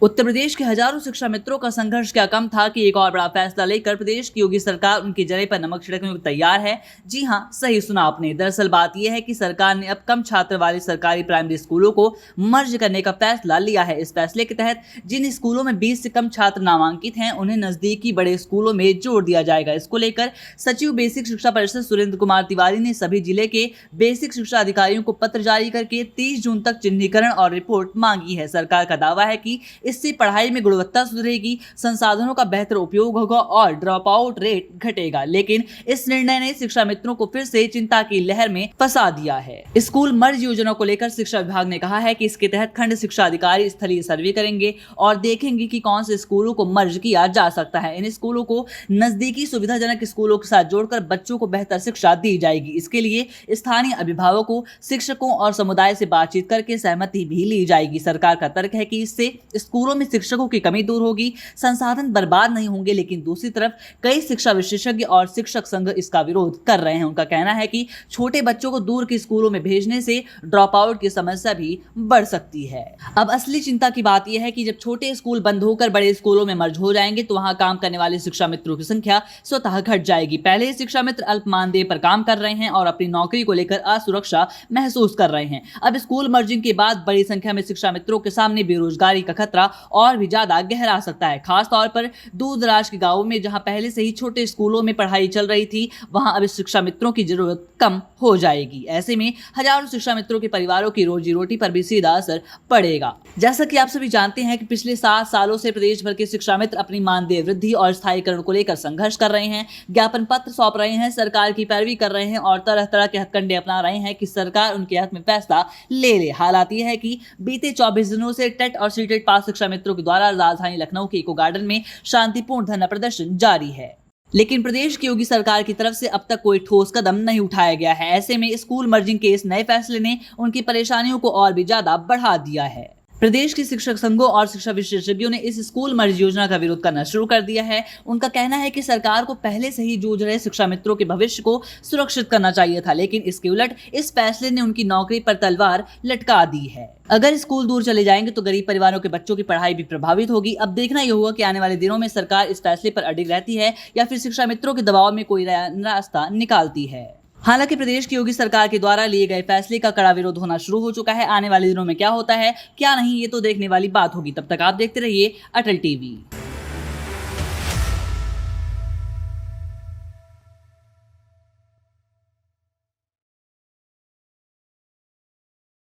उत्तर प्रदेश के हजारों शिक्षा मित्रों का संघर्ष क्या कम था कि एक और बड़ा फैसला लेकर प्रदेश की योगी सरकार उनकी जड़े पर नमक छिड़कने को तैयार है। जी हां, सही सुना आपने। दरअसल बात यह है कि सरकार ने अब कम छात्र वाले सरकारी प्राइमरी स्कूलों को मर्ज करने का फैसला लिया है। इस फैसले के तहत जिन स्कूलों में 20 से कम छात्र नामांकित हैं, उन्हें नजदीकी बड़े स्कूलों में जोड़ दिया जाएगा। इसको लेकर सचिव बेसिक शिक्षा परिषद सुरेंद्र कुमार तिवारी ने सभी जिले के बेसिक शिक्षा अधिकारियों को पत्र जारी करके 30 जून तक चिन्हीकरण और रिपोर्ट मांगी है। सरकार का दावा है कि इससे पढ़ाई में गुणवत्ता सुधरेगी, संसाधनों का बेहतर उपयोग होगा और ड्रॉप आउट रेट घटेगा। लेकिन इस निर्णय ने शिक्षा मित्रों को फिर से चिंता की लहर में फंसा दिया है। स्कूल मर्ज योजना को लेकर शिक्षा विभाग ने कहा है कि इसके तहत खंड शिक्षा अधिकारी स्थलीय सर्वे करेंगे और देखेंगे कि कौन से स्कूलों को मर्ज किया जा सकता है। इन स्कूलों को नजदीकी सुविधाजनक स्कूलों के साथ जोड़कर बच्चों को बेहतर शिक्षा दी जाएगी। इसके लिए स्थानीय अभिभावकों, शिक्षकों और समुदाय से बातचीत करके सहमति भी ली जाएगी। सरकार का तर्क है कि इससे स्कूलों में शिक्षकों की कमी दूर होगी, संसाधन बर्बाद नहीं होंगे। लेकिन दूसरी तरफ कई शिक्षा विशेषज्ञ और शिक्षक संघ इसका विरोध कर रहे हैं। उनका कहना है कि छोटे बच्चों को दूर के स्कूलों में भेजने से ड्रॉप आउट की समस्या भी बढ़ सकती है। अब असली चिंता की बात यह है कि जब छोटे स्कूल बंद होकर बड़े स्कूलों में मर्ज हो जाएंगे तो वहां काम करने वाले शिक्षा मित्रों की संख्या स्वतः घट जाएगी। पहले शिक्षा मित्र अल्प मानदेय पर काम कर रहे हैं और अपनी नौकरी को लेकर असुरक्षा महसूस कर रहे हैं। अब स्कूल मर्जिंग के बाद बड़ी संख्या में शिक्षा मित्रों के सामने बेरोजगारी का खतरा और भी ज्यादा गहरा सकता है। खास तौर पर दूर दराज के गांवों में जहां पहले से ही छोटे स्कूलों में पढ़ाई चल रही थी, वहां अब शिक्षा मित्रों की जरूरत कम हो जाएगी। ऐसे में हजारों शिक्षा मित्रों के परिवारों की रोजी रोटी पर भी सीधा असर पड़ेगा। जैसा कि आप सभी जानते हैं कि पिछले 7 सालों से प्रदेश भर के शिक्षा मित्र अपनी मानदेय वृद्धि और स्थायीकरण को लेकर संघर्ष कर रहे हैं, ज्ञापन पत्र सौंप रहे हैं, सरकार की पैरवी कर रहे हैं और तरह तरह के हथकंडे अपना रहे हैं कि सरकार उनके हक में फैसला ले। हालात यह है कि बीते 24 दिनों से टेट और सीटेट पास शिक्षा मित्रों के द्वारा राजधानी लखनऊ के इको गार्डन में शांतिपूर्ण धरना प्रदर्शन जारी है। लेकिन प्रदेश की योगी सरकार की तरफ से अब तक कोई ठोस कदम नहीं उठाया गया है। ऐसे में स्कूल मर्जिंग के इस नए फैसले ने उनकी परेशानियों को और भी ज्यादा बढ़ा दिया है। प्रदेश के शिक्षक संघों और शिक्षा विशेषज्ञों ने इस स्कूल मर्ज योजना का विरोध करना शुरू कर दिया है। उनका कहना है कि सरकार को पहले से ही जूझ रहे शिक्षा मित्रों के भविष्य को सुरक्षित करना चाहिए था, लेकिन इसके उलट इस फैसले ने उनकी नौकरी पर तलवार लटका दी है। अगर स्कूल दूर चले जाएंगे तो गरीब परिवारों के बच्चों की पढ़ाई भी प्रभावित होगी। अब देखना यह होगा कि आने वाले दिनों में सरकार इस फैसले पर अडिग रहती है या फिर शिक्षा मित्रों के दबाव में कोई रास्ता निकालती है। हालांकि प्रदेश की योगी सरकार के द्वारा लिए गए फैसले का कड़ा विरोध होना शुरू हो चुका है। आने वाले दिनों में क्या होता है क्या नहीं, ये तो देखने वाली बात होगी। तब तक आप देखते रहिए अटल टीवी।